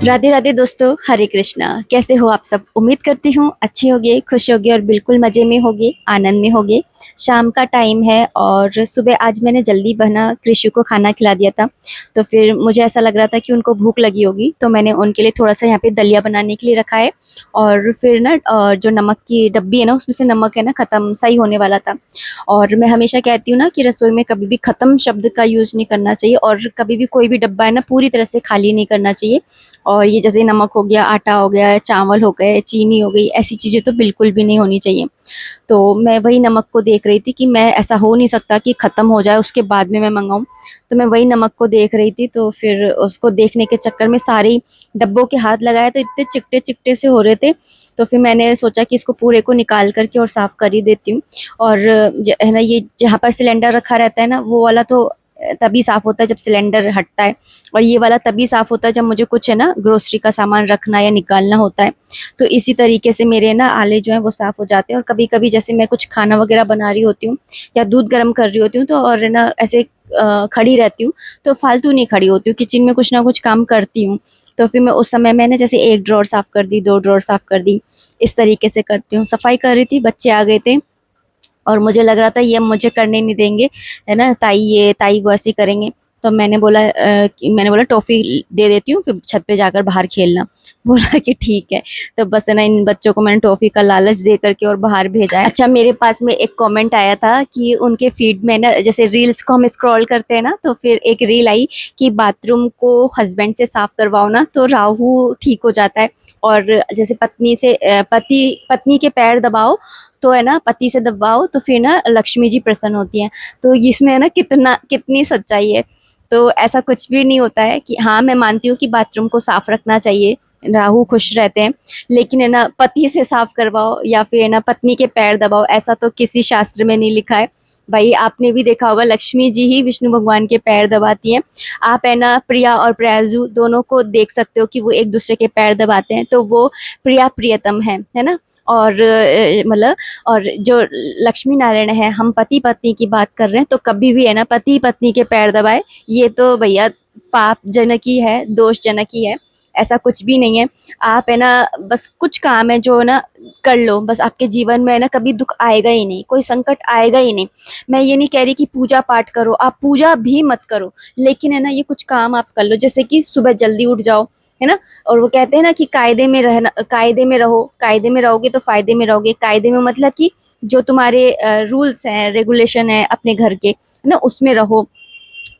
राधे राधे दोस्तों, हरे कृष्णा। कैसे हो आप सब? उम्मीद करती हूँ अच्छे होगे, खुश होगे और बिल्कुल मज़े में होगे, आनंद में होगे। शाम का टाइम है और सुबह आज मैंने जल्दी बना कृषि को खाना खिला दिया था। तो फिर मुझे ऐसा लग रहा था कि उनको भूख लगी होगी, तो मैंने उनके लिए थोड़ा सा यहाँ पे दलिया बनाने के लिए रखा है। और फिर ना जो नमक की डब्बी है ना, उसमें से नमक है ना ख़त्म सही होने वाला था। और मैं हमेशा कहती हूँ ना कि रसोई में कभी भी ख़त्म शब्द का यूज़ नहीं करना चाहिए, और कभी भी कोई भी डब्बा है ना पूरी तरह से खाली नहीं करना चाहिए। और ये जैसे नमक हो गया, आटा हो गया, चावल हो गए, चीनी हो गई, ऐसी चीज़ें तो बिल्कुल भी नहीं होनी चाहिए। तो मैं वही नमक को देख रही थी कि मैं ऐसा हो नहीं सकता कि ख़त्म हो जाए उसके बाद में मैं मंगाऊँ। तो मैं वही नमक को देख रही थी, तो फिर उसको देखने के चक्कर में सारी डब्बों के हाथ लगाए तो इतने चिकटे-चिकटे से हो रहे थे। तो फिर मैंने सोचा कि इसको पूरे को निकाल कर के और साफ़ कर ही देती हूँ। और है ना, ये जहाँ पर सिलेंडर रखा रहता है ना, वो वाला तो तभी साफ़ होता है जब सिलेंडर हटता है। और ये वाला तभी साफ़ होता है जब मुझे कुछ है ना ग्रोसरी का सामान रखना या निकालना होता है। तो इसी तरीके से मेरे ना आले जो हैं वो साफ़ हो जाते हैं। और कभी-कभी जैसे मैं कुछ खाना वग़ैरह बना रही होती हूँ या दूध गर्म कर रही होती हूँ, तो और है ना ऐसे खड़ी रहती हूँ, तो फालतू नहीं खड़ी होती हूँ, किचन में कुछ ना कुछ काम करती हूँ। तो फिर मैं उस समय मैंने जैसे 1 ड्रॉअर साफ़ कर दी, 2 ड्रॉअर साफ़ कर दी, इस तरीके से करती हूँ। सफाई कर रही थी, बच्चे आ गए थे और मुझे लग रहा था ये अब मुझे करने नहीं देंगे, है ना, ताई ये ताई वो ऐसे ही करेंगे। तो मैंने बोला टॉफ़ी दे देती हूँ, फिर छत पे जाकर बाहर खेलना। बोला कि ठीक है। तो बस है ना, इन बच्चों को मैंने टॉफ़ी का लालच दे कर के और बाहर भेजा है। अच्छा, मेरे पास में एक कमेंट आया था कि उनके फीड में ना, जैसे रील्स को हम स्क्रॉल करते हैं ना, तो फिर एक रील आई कि बाथरूम को हस्बैंड से साफ करवाओ ना तो राहु ठीक हो जाता है। और जैसे पत्नी के पैर दबाओ, तो है ना, पति से दबाओ तो फिर ना लक्ष्मी जी प्रसन्न होती हैं। तो इसमें है ना कितनी सच्चाई है। तो ऐसा कुछ भी नहीं होता है कि हाँ, मैं मानती हूँ कि बाथरूम को साफ रखना चाहिए, राहु खुश रहते हैं। लेकिन है ना, पति से साफ करवाओ या फिर है ना पत्नी के पैर दबाओ, ऐसा तो किसी शास्त्र में नहीं लिखा है। भाई, आपने भी देखा होगा लक्ष्मी जी ही विष्णु भगवान के पैर दबाती हैं। आप है ना प्रिया और प्रयाजू दोनों को देख सकते हो कि वो एक दूसरे के पैर दबाते हैं, तो वो प्रिया प्रियतम है ना। और मतलब, और जो लक्ष्मी नारायण है, हम पति पत्नी की बात कर रहे हैं, तो कभी भी है ना पति पत्नी के पैर दबाए, ये तो भैया पाप जनक ही है, दोष जनक ही है। ऐसा कुछ भी नहीं है। आप है ना, बस कुछ काम है जो ना कर लो, बस आपके जीवन में है ना कभी दुख आएगा ही नहीं, कोई संकट आएगा ही नहीं। मैं ये नहीं कह रही कि पूजा पाठ करो, आप पूजा भी मत करो, लेकिन है ना ये कुछ काम आप कर लो, जैसे कि सुबह जल्दी उठ जाओ, है ना। और वो कहते हैं ना कि कायदे में रहो, कायदे में रहोगे तो फायदे में रहोगे। कायदे में मतलब कि जो तुम्हारे रूल्स हैं, रेगुलेशन है अपने घर के, है ना, उसमें रहो।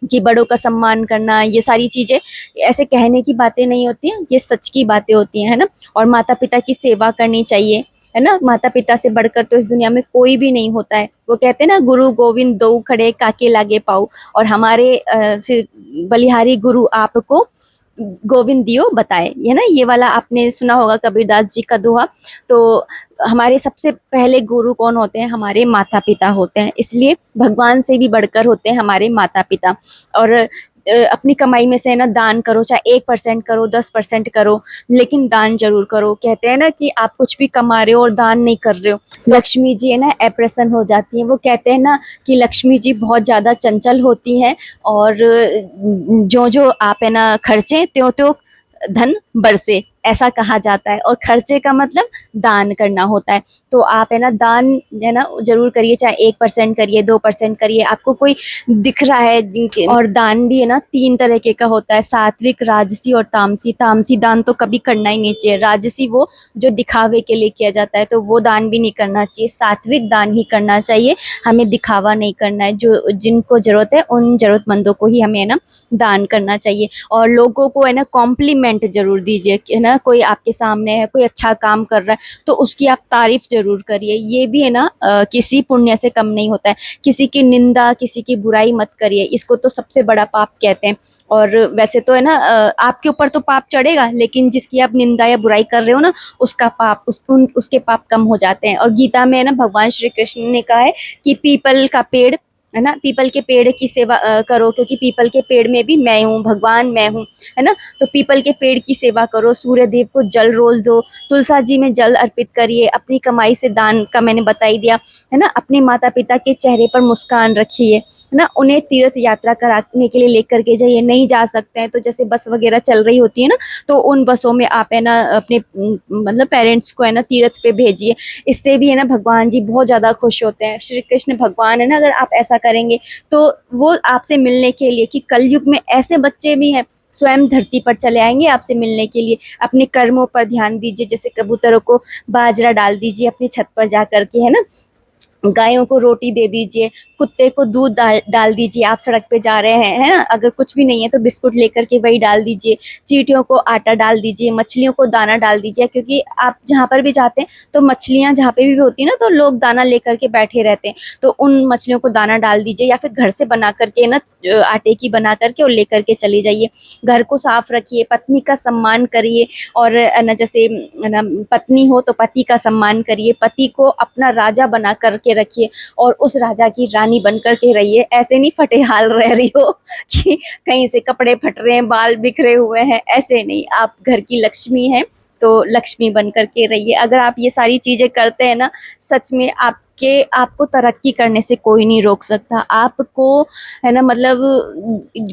कि बड़ों का सम्मान करना, ये सारी चीज़ें ऐसे कहने की बातें नहीं होती हैं, ये सच की बातें होती हैं, है ना। और माता पिता की सेवा करनी चाहिए, है ना। माता पिता से बढ़कर तो इस दुनिया में कोई भी नहीं होता है। वो कहते हैं ना, गुरु गोविंद दो खड़े काके लागे पाऊ। और हमारे बलिहारी गुरु आपको गोविंद दियो बताए, है ना। ये वाला आपने सुना होगा, कबीरदास जी का दोहा। तो हमारे सबसे पहले गुरु कौन होते हैं? हमारे माता पिता होते हैं। इसलिए भगवान से भी बढ़कर होते हैं हमारे माता पिता। और अपनी कमाई में से है ना दान करो, चाहे 1% करो, 10% करो, लेकिन दान जरूर करो। कहते हैं ना कि आप कुछ भी कमा रहे हो और दान नहीं कर रहे हो, लक्ष्मी जी है ना अप्रसन्न हो जाती हैं। वो कहते हैं ना कि लक्ष्मी जी बहुत ज़्यादा चंचल होती हैं, और जो जो आप है ना खर्चे त्यों त्यों धन बरसे, ऐसा कहा जाता है। और खर्चे का मतलब दान करना होता है। तो आप है ना दान है ना जरूर करिए, चाहे 1% करिए, 2% करिए, आपको कोई दिख रहा है जिनके। और दान भी है ना 3 तरीके का होता है, सात्विक, राजसी और तामसी। तामसी दान तो कभी करना ही नहीं चाहिए। राजसी वो जो दिखावे के लिए किया जाता है, तो वो दान भी नहीं करना चाहिए। सात्विक दान ही करना चाहिए, हमें दिखावा नहीं करना है। जो जिनको जरूरत है उन जरूरतमंदों को ही हमें है ना दान करना चाहिए। और लोगों को है ना कॉम्प्लीमेंट जरूर दीजिए, है ना। कोई आपके सामने है, कोई अच्छा काम कर रहा है, तो उसकी आप तारीफ जरूर करिए। ये भी है ना किसी पुण्य से कम नहीं होता है। किसी की निंदा, किसी की बुराई मत करिए, इसको तो सबसे बड़ा पाप कहते हैं। और वैसे तो है ना आपके ऊपर तो पाप चढ़ेगा, लेकिन जिसकी आप निंदा या बुराई कर रहे हो ना, उसका पाप उसके पाप कम हो जाते हैं। और गीता में है ना भगवान श्री कृष्ण ने कहा है कि पीपल का पेड़ है ना, पीपल के पेड़ की सेवा करो, क्योंकि पीपल के पेड़ में भी मैं हूँ, भगवान मैं हूँ, है ना। तो पीपल के पेड़ की सेवा करो, सूर्य देव को जल रोज दो, तुलसा जी में जल अर्पित करिए, अपनी कमाई से दान का मैंने बता ही दिया, है ना। अपने माता पिता के चेहरे पर मुस्कान रखिए, है ना। उन्हें तीर्थ यात्रा कराने के लिए लेकर के जाइए, नहीं जा सकते हैं तो जैसे बस वगैरह चल रही होती है ना, तो उन बसों में आप है ना अपने मतलब पेरेंट्स को है ना तीर्थ पे भेजिए। इससे भी है ना भगवान जी बहुत ज़्यादा खुश होते हैं। श्री कृष्ण भगवान है ना, अगर आप ऐसा करेंगे तो वो आपसे मिलने के लिए, कि कलयुग में ऐसे बच्चे भी हैं, स्वयं धरती पर चले आएंगे आपसे मिलने के लिए। अपने कर्मों पर ध्यान दीजिए, जैसे कबूतरों को बाजरा डाल दीजिए अपनी छत पर जा करके, है ना। गायों को रोटी दे दीजिए, कुत्ते को दूध डाल दीजिए, आप सड़क पे जा रहे हैं, है ना, अगर कुछ भी नहीं है तो बिस्कुट लेकर के वही डाल दीजिए, चींटियों को आटा डाल दीजिए, मछलियों को दाना डाल दीजिए, क्योंकि आप जहाँ पर भी जाते हैं तो मछलियाँ जहाँ पे भी होती है ना, तो लोग दाना लेकर के बैठे रहते हैं, तो उन मछलियों को दाना डाल दीजिए, या फिर घर से बना करके ना आटे की बना करके और लेकर के चली जाइए। घर को साफ रखिए, पत्नी का सम्मान करिए, और ना जैसे ना पत्नी हो तो पति का सम्मान करिए, पति को अपना राजा बना करके रखिए और उस राजा की रानी बन करके रहिए। ऐसे नहीं फटे हाल रह रही हो कि कहीं से कपड़े फट रहे हैं, बाल बिखरे हुए हैं, ऐसे नहीं। आप घर की लक्ष्मी हैं तो लक्ष्मी बन करके रहिए। अगर आप ये सारी चीजें करते हैं ना, सच में आपको तरक्की करने से कोई नहीं रोक सकता। आपको है ना मतलब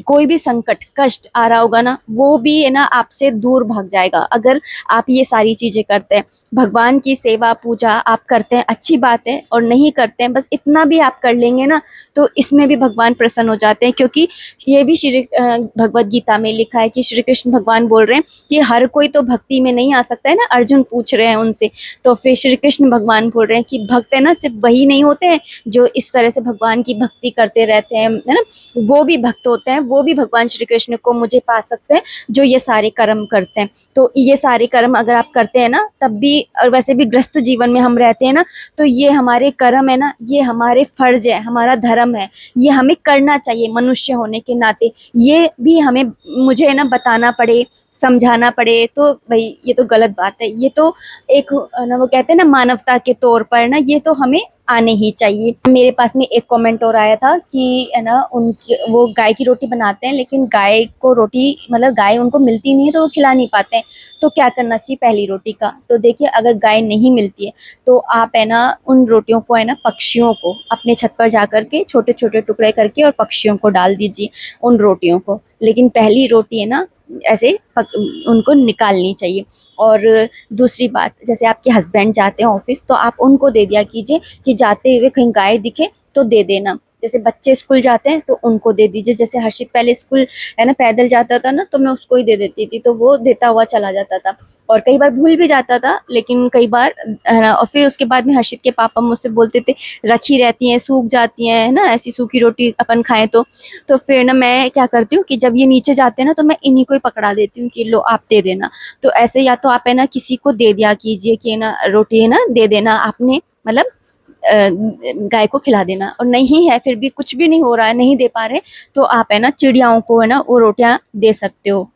कोई भी संकट कष्ट आ रहा होगा ना, वो भी है ना आपसे दूर भाग जाएगा, अगर आप ये सारी चीजें करते हैं। भगवान की सेवा पूजा आप करते हैं, अच्छी बात है, और नहीं करते हैं, बस इतना भी आप कर लेंगे ना, तो इसमें भी भगवान प्रसन्न हो जाते हैं। क्योंकि ये भी भगवत गीता में लिखा है कि श्री कृष्ण भगवान बोल रहे हैं कि हर कोई तो भक्ति में नहीं आ सकता है ना, अर्जुन पूछ रहे हैं उनसे, तो फिर श्री कृष्ण भगवान बोल रहे हैं कि भक्त है ना सिर्फ वही नहीं होते हैं जो इस तरह से भगवान की भक्ति करते रहते हैं, है ना, वो भी भक्त होते हैं, वो भी भगवान श्री कृष्ण को मुझे पा सकते हैं, जो ये सारे कर्म करते हैं। तो ये सारे कर्म अगर आप करते हैं ना, तब भी, और वैसे भी ग्रस्त जीवन में हम रहते हैं ना, तो ये हमारे कर्म है ना, ये हमारे फर्ज है, हमारा धर्म है, ये हमें करना चाहिए मनुष्य होने के नाते। ये भी हमें, मुझे है ना बताना पड़े, समझाना पड़े, तो भाई ये तो गलत बात है। ये तो एक ना, वो कहते हैं ना मानवता के तौर पर ना, ये तो हमें आने ही चाहिए। मेरे पास में एक कमेंट और आया था कि है ना, उनकी वो गाय की रोटी बनाते हैं, लेकिन गाय को रोटी मतलब गाय उनको मिलती नहीं है, तो वो खिला नहीं पाते हैं, तो क्या करना चाहिए पहली रोटी का। तो देखिए, अगर गाय नहीं मिलती है तो आप है ना उन रोटियों को है ना पक्षियों को अपने छत पर जा करके छोटे छोटे टुकड़े करके और पक्षियों को डाल दीजिए उन रोटियों को। लेकिन पहली रोटी है ना ऐसे उनको निकालनी चाहिए। और दूसरी बात, जैसे आपके हस्बैंड जाते हैं ऑफिस, तो आप उनको दे दिया कीजिए कि जाते हुए कहीं गाय दिखे तो दे देना। जैसे बच्चे स्कूल जाते हैं तो उनको दे दीजिए। जैसे हर्षित पहले स्कूल है ना पैदल जाता था ना, तो मैं उसको ही दे देती थी, तो वो देता हुआ चला जाता था। और कई बार भूल भी जाता था, लेकिन कई बार है ना, और फिर उसके बाद में हर्षित के पापा मुझसे बोलते थे रखी रहती हैं, सूख जाती हैं, है ना, ऐसी सूखी रोटी अपन खाएं तो फिर ना मैं क्या करती हूँ कि जब ये नीचे जाते हैं ना, तो मैं इन्हीं को ही पकड़ा देती हूँ कि लो आप दे देना। तो ऐसे या तो आप है ना किसी को दे दिया कीजिए कि ना रोटी है ना दे देना आपने, मतलब गाय को खिला देना। और नहीं है फिर भी कुछ भी नहीं हो रहा है, नहीं दे पा रहे, तो आप है ना चिड़ियाओं को है ना वो रोटियां दे सकते हो।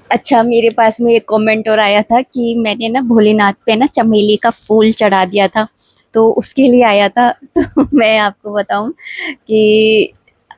अच्छा, मेरे पास में एक कमेंट और आया था कि मैंने ना भोलेनाथ पे ना चमेली का फूल चढ़ा दिया था, तो उसके लिए आया था। तो मैं आपको बताऊं कि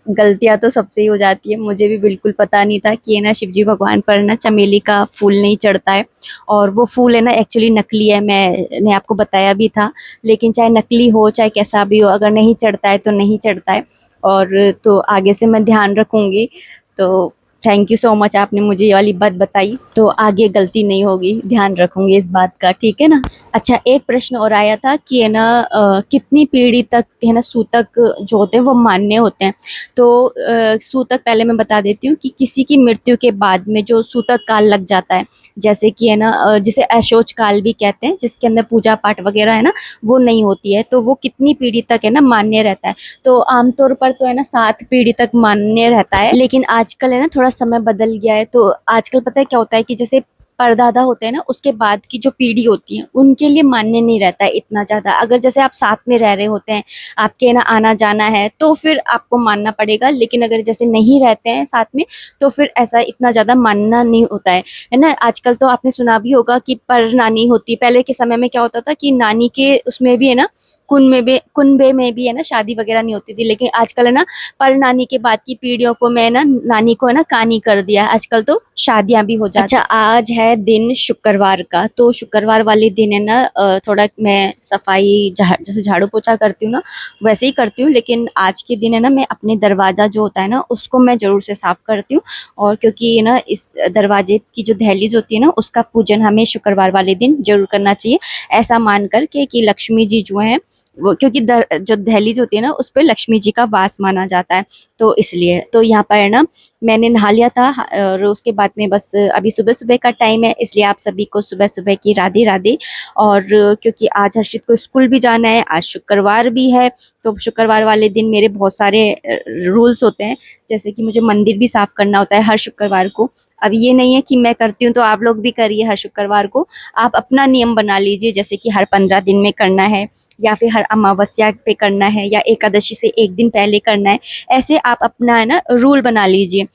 गलतियाँ तो सबसे ही हो जाती है। मुझे भी बिल्कुल पता नहीं था कि है ना शिव जी भगवान पर ना चमेली का फूल नहीं चढ़ता है, और वो फूल है ना एक्चुअली नकली है, मैंने आपको बताया भी था। लेकिन चाहे नकली हो चाहे कैसा भी हो, अगर नहीं चढ़ता है तो नहीं चढ़ता है। और तो आगे से मैं ध्यान रखूंगी। तो थैंक यू सो मच, आपने मुझे ये वाली बात बताई, तो आगे गलती नहीं होगी, ध्यान रखूंगी इस बात का, ठीक है ना। अच्छा, एक प्रश्न और आया था कि है ना कितनी पीढ़ी तक है ना सूतक जो होते हैं वो मान्य होते हैं। तो सूतक पहले मैं बता देती हूँ कि किसी की मृत्यु के बाद में जो सूतक काल लग जाता है, जैसे कि है ना जिसे ऐशोच काल भी कहते हैं, जिसके अंदर पूजा पाठ वगैरह है ना वो नहीं होती है, तो वो कितनी पीढ़ी तक है ना मान्य रहता है। तो आमतौर पर तो है ना 7 पीढ़ी तक मान्य रहता है, लेकिन आजकल है ना थोड़ा समय बदल गया है। तो आजकल पता है क्या होता है कि जैसे परदादा होते हैं ना, उसके बाद की जो पीढ़ी होती है उनके लिए मान्य नहीं रहता है इतना ज्यादा। अगर जैसे आप साथ में रह रहे होते हैं, आपके ना आना जाना है, तो फिर आपको मानना पड़ेगा। लेकिन अगर जैसे नहीं रहते हैं साथ में, तो फिर ऐसा इतना ज्यादा मानना नहीं होता है ना। आजकल तो आपने सुना भी होगा कि पर नानी होती, पहले के समय में क्या होता था कि नानी के उसमें भी है ना कुनबे में भी है ना शादी वगैरह नहीं होती थी, लेकिन आजकल है ना पर नानी के बाद की पीढ़ियों को मैं ना नानी को है ना कानी कर दिया है। आजकल तो शादियां भी हो जाती। अच्छा, आज है दिन शुक्रवार का, तो शुक्रवार वाले दिन है ना थोड़ा मैं सफाई जैसे झाड़ू पोछा करती हूँ ना वैसे ही करती हूँ, लेकिन आज के दिन है ना मैं अपने दरवाजा जो होता है ना उसको मैं जरूर से साफ करती हूँ। और क्योंकि ये ना इस दरवाजे की जो दहलीज होती है ना उसका पूजन हमें शुक्रवार वाले दिन जरूर करना चाहिए, ऐसा मान कर के कि लक्ष्मी जी जो है वो, क्योंकि जो दहलीज होती है ना उस पे लक्ष्मी जी का वास माना जाता है, तो इसलिए तो यहाँ पर है ना मैंने नहा लिया था और उसके बाद में बस अभी सुबह सुबह का टाइम है, इसलिए आप सभी को सुबह सुबह की राधे राधे। और क्योंकि आज हर्षित को स्कूल भी जाना है, आज शुक्रवार भी है, तो शुक्रवार वाले दिन मेरे बहुत सारे रूल्स होते हैं, जैसे कि मुझे मंदिर भी साफ करना होता है हर शुक्रवार को। अब ये नहीं है कि मैं करती हूँ तो आप लोग भी करिए हर शुक्रवार को, आप अपना नियम बना लीजिए, जैसे कि हर 15 दिन में करना है या फिर हर अमावस्या पे करना है या एकादशी से एक दिन पहले करना है, ऐसे आप अपना है ना रूल बना लीजिए।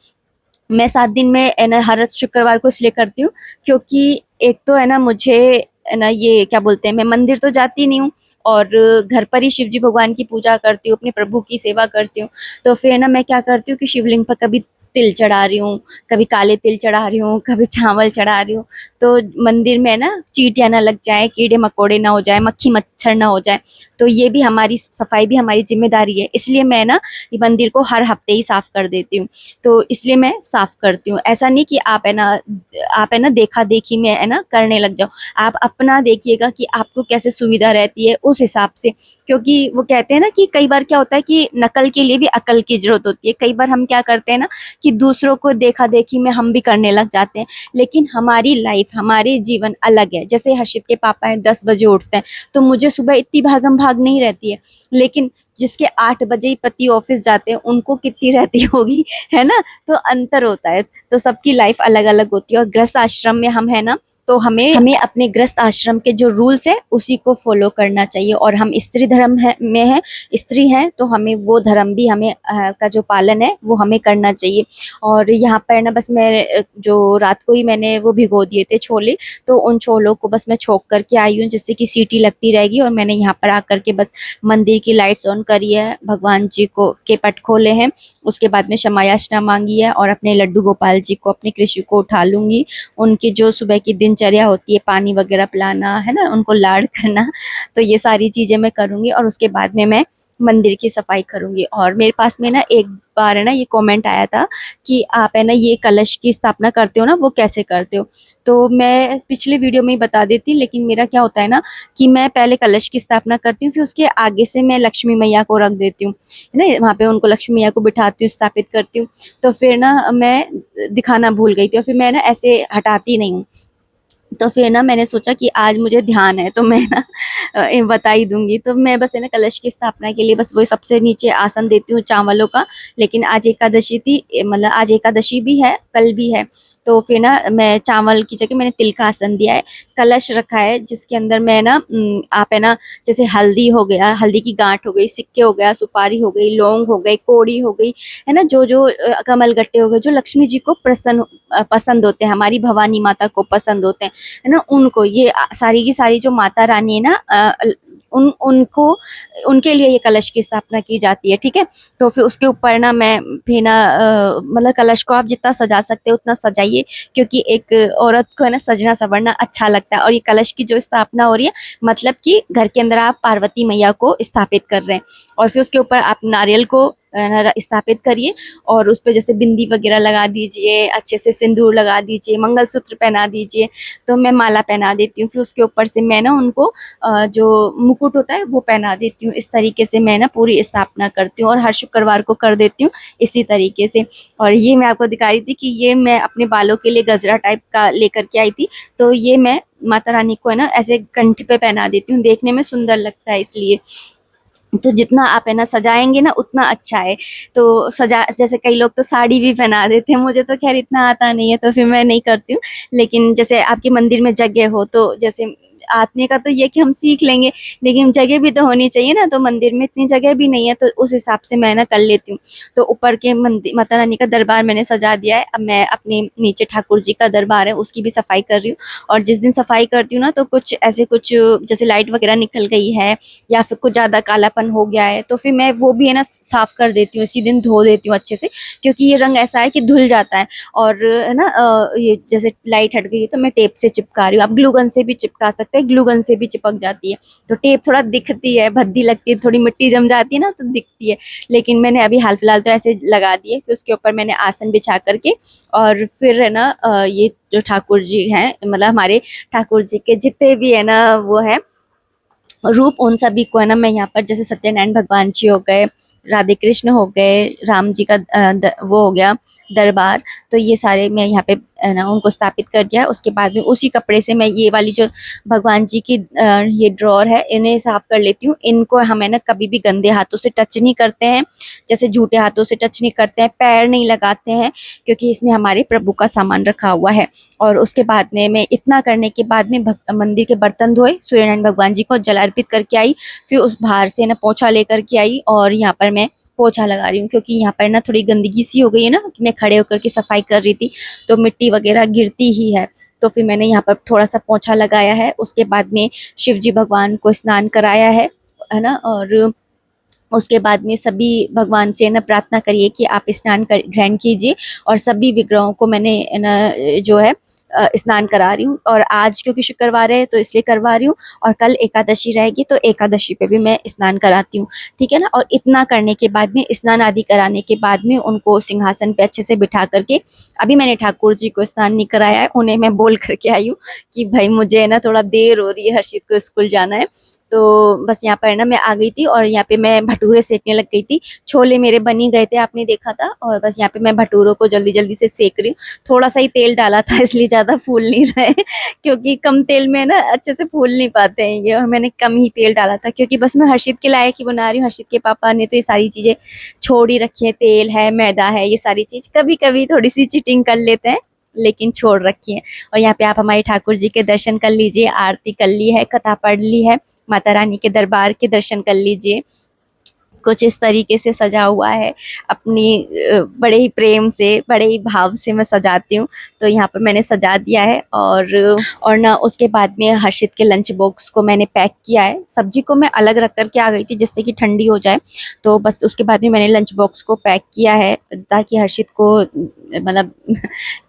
मैं 7 दिन में है ना हर शुक्रवार को इसलिए करती हूँ क्योंकि एक तो है ना मुझे है ना ये क्या बोलते हैं, मैं मंदिर तो जाती नहीं हूँ और घर पर ही शिव जी भगवान की पूजा करती हूँ, अपने प्रभु की सेवा करती हूँ। तो फिर ना मैं क्या करती हूँ कि शिवलिंग पर कभी तिल चढ़ा रही हूँ, कभी काले तिल चढ़ा रही हूँ, कभी चावल चढ़ा रही हूँ, तो मंदिर में ना चींटियां ना लग जाए, कीड़े मकोड़े ना हो जाए, मक्खी मच्छर ना हो जाए, तो ये भी हमारी सफाई भी हमारी जिम्मेदारी है, इसलिए मैं ना ये मंदिर को हर हफ्ते ही साफ कर देती हूँ। तो इसलिए मैं साफ करती हूँ, ऐसा नहीं कि आप है ना देखा देखी में है ना करने लग जाओ, आप अपना देखिएगा कि आपको कैसे सुविधा रहती है उस हिसाब से, क्योंकि वो कहते हैं ना कि कई बार क्या होता है कि नकल के लिए भी अकल की जरूरत होती है। कई बार हम क्या करते हैं ना कि दूसरों को देखा देखी में हम भी करने लग जाते हैं, लेकिन हमारी लाइफ हमारे जीवन अलग है। जैसे हर्षित के पापा है 10 बजे उठते हैं, तो मुझे सुबह इतनी भागम भाग नहीं रहती है, लेकिन जिसके 8 बजे ही पति ऑफिस जाते हैं उनको कितनी रहती होगी, है ना। तो अंतर होता है, तो सबकी लाइफ अलग अलग होती है। और गृहस्थ आश्रम में हम है ना, तो हमें हमें अपने गृहस्थ आश्रम के जो रूल्स है उसी को फॉलो करना चाहिए। और हम स्त्री धर्म है में है, स्त्री हैं, तो हमें वो धर्म भी हमें का जो पालन है वो हमें करना चाहिए। और यहाँ पर ना बस मैं जो रात को ही मैंने वो भिगो दिए थे छोले, तो उन छोलों को बस मैं छोक करके आई हूँ, जिससे कि सीटी लगती रहेगी। और मैंने यहाँ पर आकर के बस मंदिर की लाइट्स ऑन करी है, भगवान जी को के पट खोले हैं, उसके बाद में क्षमा याचना मांगी है और अपने लड्डू गोपाल जी को, अपने कृषि को उठा लूंगी। उनकी जो सुबह की दिनचर्या होती है, पानी वगैरह पिलाना है ना, उनको लाड करना, तो ये सारी चीजें मैं करूंगी। और उसके बाद में मैं मंदिर की सफाई करूंगी। और मेरे पास में ना एक बार है ना ये कमेंट आया था कि आप है ना ये कलश की स्थापना करते हो ना, वो कैसे करते हो। तो मैं पिछले वीडियो में ही बता देती, लेकिन मेरा क्या होता है ना कि मैं पहले कलश की स्थापना करती हूँ, फिर उसके आगे से मैं लक्ष्मी मैया को रख देती हूँ, है ना, वहाँ पे उनको लक्ष्मी मैया को बिठाती हूँ, स्थापित करती हूँ। तो फिर ना मैं दिखाना भूल गई थी और फिर मैं ना ऐसे हटाती नहीं हूँ। तो फिर ना मैंने सोचा कि आज मुझे ध्यान है तो मैं ना बता ही दूंगी। तो मैं बस है ना कलश की स्थापना के लिए बस वही सबसे नीचे आसन देती हूँ चावलों का। लेकिन आज एकादशी थी, मतलब आज एकादशी भी है, कल भी है, तो फिर ना मैं चावल की जगह मैंने तिल का आसन दिया है। कलश रखा है जिसके अंदर मैं ना आप है ना जैसे हल्दी हो गया, हल्दी की गांठ हो गई, सिक्के हो गया, सुपारी हो गई, लौंग हो गई, कोड़ी हो गई, है ना, जो जो कमल गट्टे हो गए, जो लक्ष्मी जी को पसंद होते हैं, हमारी भवानी माता को पसंद होते हैं, है ना, उनको ये सारी की सारी जो माता रानी है ना उनको उनके लिए ये कलश की स्थापना की जाती है, ठीक है। तो फिर उसके ऊपर ना मैं फिर ना मतलब कलश को आप जितना सजा सकते हो उतना सजाइए, क्योंकि एक औरत को है ना सजना संवरना अच्छा लगता है। और ये कलश की जो स्थापना हो रही है, मतलब कि घर के अंदर आप पार्वती मैया को स्थापित कर रहे हैं। और फिर उसके ऊपर आप नारियल को स्थापित करिए और उस पे जैसे बिंदी वगैरह लगा दीजिए, अच्छे से सिंदूर लगा दीजिए, मंगलसूत्र पहना दीजिए। तो मैं माला पहना देती हूँ, फिर उसके ऊपर से मैं ना उनको जो मुकुट होता है वो पहना देती हूँ। इस तरीके से मैं ना पूरी स्थापना करती हूँ और हर शुक्रवार को कर देती हूँ इसी तरीके से। और ये मैं आपको दिखा रही थी कि ये मैं अपने बालों के लिए गजरा टाइप का लेकर के आई थी, तो ये मैं माता रानी को है ना ऐसे कंठ पे पहना देती हूँ, देखने में सुंदर लगता है इसलिए। तो जितना आप है ना सजाएंगे ना उतना अच्छा है। तो सजा जैसे कई लोग तो साड़ी भी पहना देते हैं, मुझे तो खैर इतना आता नहीं है तो फिर मैं नहीं करती हूँ। लेकिन जैसे आपके मंदिर में जगह हो तो जैसे आने का तो ये कि हम सीख लेंगे, लेकिन जगह भी तो होनी चाहिए ना, तो मंदिर में इतनी जगह भी नहीं है, तो उस हिसाब से मैं ना कर लेती हूँ। तो ऊपर के मंदिर माता रानी का दरबार मैंने सजा दिया है। अब मैं अपने नीचे ठाकुर जी का दरबार है उसकी भी सफाई कर रही हूँ। और जिस दिन सफाई करती हूँ ना, तो कुछ ऐसे कुछ जैसे लाइट वगैरह निकल गई है या फिर कुछ ज्यादा कालापन हो गया है, तो फिर मैं वो भी है ना साफ कर देती हूँ, इसी दिन धो देती हूँ अच्छे से, क्योंकि ये रंग ऐसा है कि धुल जाता है। और है ना ये जैसे लाइट हट गई है तो मैं टेप से चिपका रही हूँ। आप ग्लू गन से भी चिपका सकते हैं, ग्लू गन से भी चिपक जाती है, तो टेप थोड़ा दिखती है, भद्दी लगती है, थोड़ी मिट्टी जम जाती है ना तो दिखती है। लेकिन मैंने अभी हाल फिलहाल तो ऐसे लगा दिए। फिर उसके ऊपर मैंने आसन बिछा करके, और फिर है ना ये जो ठाकुर जी हैं, मतलब हमारे ठाकुर जी के जितने भी है ना वो है रूप, उन सभी को है ना मैं यहाँ पर, जैसे सत्यनारायण भगवान जी हो गए, राधे कृष्ण हो गए, राम जी का वो हो गया दरबार, तो ये सारे मैं यहाँ पे है ना उनको स्थापित कर दिया। उसके बाद में उसी कपड़े से मैं ये वाली जो भगवान जी की ये ड्रॉर है इन्हें साफ कर लेती हूँ। इनको हम है ना कभी भी गंदे हाथों से टच नहीं करते हैं, जैसे झूठे हाथों से टच नहीं करते हैं, पैर नहीं लगाते हैं, क्योंकि इसमें हमारे प्रभु का सामान रखा हुआ है। और उसके बाद में मैं इतना करने के बाद में मंदिर के बर्तन धोए, सूर्यनारायण भगवान जी को जल अर्पित करके आई, फिर उस बाहर से ना पोछा लेकर के आई, और यहाँ पर मैं पोछा लगा रही हूँ, क्योंकि यहाँ पर ना थोड़ी गंदगी सी हो गई है ना, कि मैं खड़े होकर के सफाई कर रही थी तो मिट्टी वगैरह गिरती ही है। तो फिर मैंने यहाँ पर थोड़ा सा पोछा लगाया है। उसके बाद में शिव जी भगवान को स्नान कराया है ना। और उसके बाद में सभी भगवान से ना प्रार्थना करिए कि आप स्नान ग्रहण कीजिए, और सभी विग्रहों को मैंने ना जो है स्नान करा रही हूँ। और आज क्योंकि शुक्रवार है तो इसलिए करवा रही हूँ, और कल एकादशी रहेगी तो एकादशी पे भी मैं स्नान कराती हूँ, ठीक है ना। और इतना करने के बाद में, स्नान आदि कराने के बाद में, उनको सिंहासन पे अच्छे से बिठा करके, अभी मैंने ठाकुर जी को स्नान नहीं कराया है, उन्हें मैं बोल करके आई हूँ कि भाई मुझे ना थोड़ा देर हो रही है, हर्षित को स्कूल जाना है। तो बस यहाँ पर ना मैं आ गई थी, और यहाँ पे मैं भटूरे सेकने लग गई थी। छोले मेरे बन ही गए थे, आपने देखा था, और बस यहाँ पे मैं भटूरों को जल्दी जल्दी से सेक रही हूँ। थोड़ा सा ही तेल डाला था इसलिए ज्यादा फूल नहीं रहे क्योंकि कम तेल में ना अच्छे से फूल नहीं पाते हैं ये, और मैंने कम ही तेल डाला था, क्योंकि बस मैं हर्षित के लायक ही बना रही हूँ। हर्षित के पापा ने तो ये सारी चीजें छोड़ ही रखी है, तेल है, मैदा है, ये सारी चीज कभी कभी थोड़ी सी चीटिंग कर लेते हैं, लेकिन छोड़ रखी है। और यहाँ पे आप हमारे ठाकुर जी के दर्शन कर लीजिए, आरती कर ली है, कथा पढ़ ली है, माता रानी के दरबार के दर्शन कर लीजिए। कुछ इस तरीके से सजा हुआ है, अपनी बड़े ही प्रेम से, बड़े ही भाव से मैं सजाती हूँ। तो यहाँ पर मैंने सजा दिया है। और ना उसके बाद में हर्षित के लंच बॉक्स को मैंने पैक किया है। सब्जी को मैं अलग रख करके आ गई थी जिससे कि ठंडी हो जाए, तो बस उसके बाद में मैंने लंच बॉक्स को पैक किया है, ताकि हर्षित को मतलब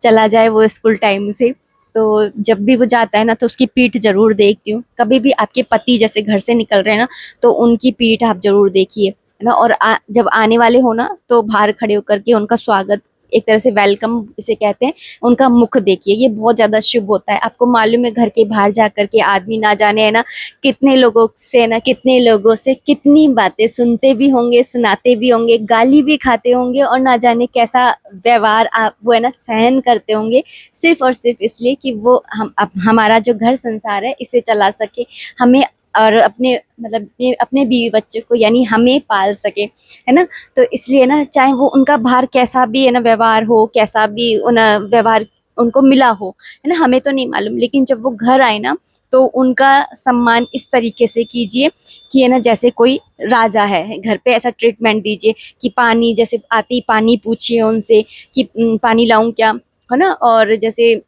चला जाए वो स्कूल टाइम से। तो जब भी वो जाता है ना तो उसकी पीठ जरूर देखती हूँ। कभी भी आपके पति जैसे घर से निकल रहे हैं ना, तो उनकी पीठ आप जरूर देखिए, है ना। और जब आने वाले हो ना, तो बाहर खड़े होकर के उनका स्वागत, एक तरह से वेलकम इसे कहते हैं, उनका मुख देखिए, ये बहुत ज्यादा शुभ होता है। आपको मालूम है घर के बाहर जा करके आदमी ना जाने है ना कितने लोगों से, ना कितने लोगों से कितनी बातें सुनते भी होंगे, सुनाते भी होंगे, गाली भी खाते होंगे, और ना जाने कैसा व्यवहार आप वो है ना सहन करते होंगे, सिर्फ और सिर्फ इसलिए कि वो हमारा जो घर संसार है इसे चला सके, हमें और अपने मतलब अपने बीवी बच्चे को यानी हमें पाल सके, है ना। तो इसलिए ना, चाहे वो उनका बाहर कैसा भी है ना व्यवहार हो, कैसा भी व्यवहार उनको मिला हो, है ना, हमें तो नहीं मालूम, लेकिन जब वो घर आए ना, तो उनका सम्मान इस तरीके से कीजिए कि है ना जैसे कोई राजा है घर पे, ऐसा ट्रीटमेंट दीजिए कि पानी जैसे आते ही पानी पूछिए उनसे कि पानी लाऊं क्या, है ना। और जैसे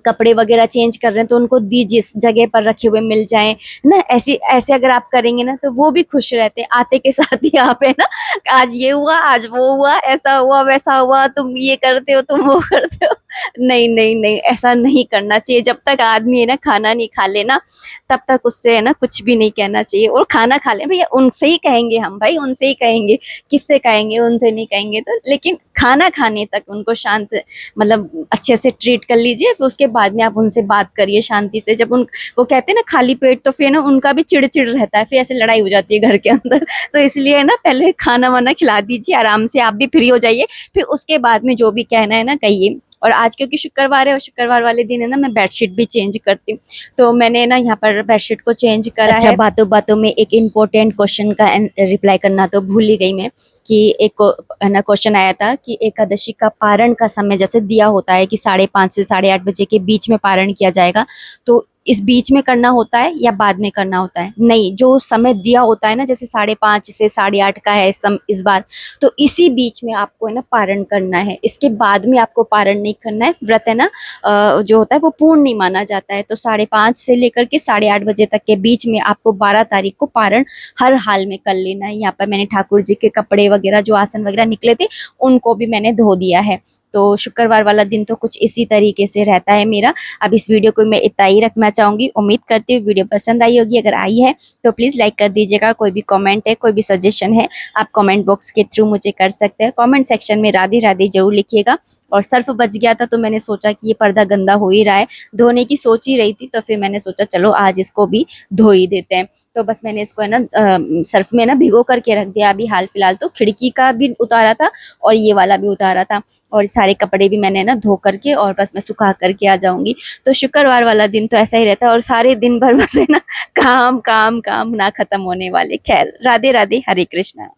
कपड़े वगैरह चेंज कर रहे हैं तो उनको दीजिए, इस जगह पर रखे हुए मिल जाएं, ना। ऐसे ऐसे अगर आप करेंगे ना तो वो भी खुश रहते हैं। आते के साथ ही आप है ना, आज ये हुआ, आज वो हुआ, ऐसा हुआ, वैसा हुआ, तुम ये करते हो, तुम वो करते हो। नहीं नहीं नहीं, ऐसा नहीं करना चाहिए। जब तक आदमी है ना खाना नहीं खा लेना, तब तक उससे है ना कुछ भी नहीं कहना चाहिए। और खाना खा ले भैया, उनसे ही कहेंगे हम, भाई उनसे ही कहेंगे, किससे कहेंगे, उनसे नहीं कहेंगे। तो लेकिन खाना खाने तक उनको शांत मतलब अच्छे से ट्रीट कर लीजिए, फिर उसके बाद में आप उनसे बात करिए शांति से। जब उन वो कहते हैं ना खाली पेट, तो फिर ना उनका भी चिड़चिड़ रहता है, फिर ऐसे लड़ाई हो जाती है घर के अंदर। तो इसलिए ना पहले खाना वाना खिला दीजिए आराम से, आप भी फ्री हो जाइए, फिर उसके बाद में जो भी कहना है ना कहिए। और आज क्योंकि शुक्रवार है, और शुक्रवार वाले दिन है ना मैं बेडशीट भी चेंज करती हूँ, तो मैंने ना यहाँ पर बेडशीट को चेंज करा है। बातों बातों में एक इम्पोर्टेंट क्वेश्चन का रिप्लाई करना तो भूल ही गई मैं, कि एक है ना क्वेश्चन आया था कि एकादशी का पारण का समय जैसे दिया होता है कि 5:30 से 8:30 बजे के बीच में पारण किया जाएगा, तो इस बीच में करना होता है या बाद में करना होता है, नहीं, जो समय दिया होता है ना, जैसे 5:30 से 8:30 का है इस बार, तो इसी बीच में आपको है ना पारण करना है, इसके बाद में आपको पारण नहीं करना है। व्रत है ना जो होता है वो पूर्ण नहीं माना जाता है। तो 5:30 से लेकर के 8:30 बजे तक के बीच में आपको 12 तारीख को पारण हर हाल में कर लेना है। यहाँ पर मैंने ठाकुर जी के कपड़े वगैरह, जो आसन वगैरह निकले थे, उनको भी मैंने धो दिया है। तो शुक्रवार वाला दिन तो कुछ इसी तरीके से रहता है मेरा। अब इस वीडियो को मैं इतना ही रखना चाहूंगी। उम्मीद करती हूँ वीडियो पसंद आई होगी। अगर आई है तो प्लीज़ लाइक कर दीजिएगा। कोई भी कमेंट है, कोई भी सजेशन है, आप कमेंट बॉक्स के थ्रू मुझे कर सकते हैं। कमेंट सेक्शन में राधे राधे जरूर लिखिएगा। और सर्फ बच गया था तो मैंने सोचा कि ये पर्दा गंदा हो ही रहा है, धोने की सोच ही रही थी, तो फिर मैंने सोचा चलो आज इसको भी धो ही देते हैं। तो बस मैंने इसको है ना सर्फ में ना भिगो करके रख दिया। अभी हाल फिलहाल तो खिड़की का भी उतारा था और ये वाला भी उतारा था, और सारे कपड़े भी मैंने ना धो करके और बस मैं सुखा करके आ जाऊंगी। तो शुक्रवार वाला दिन तो ऐसा ही रहता है, और सारे दिन भर बस है ना काम काम काम ना खत्म होने वाले। खैर, राधे राधे, हरे कृष्णा।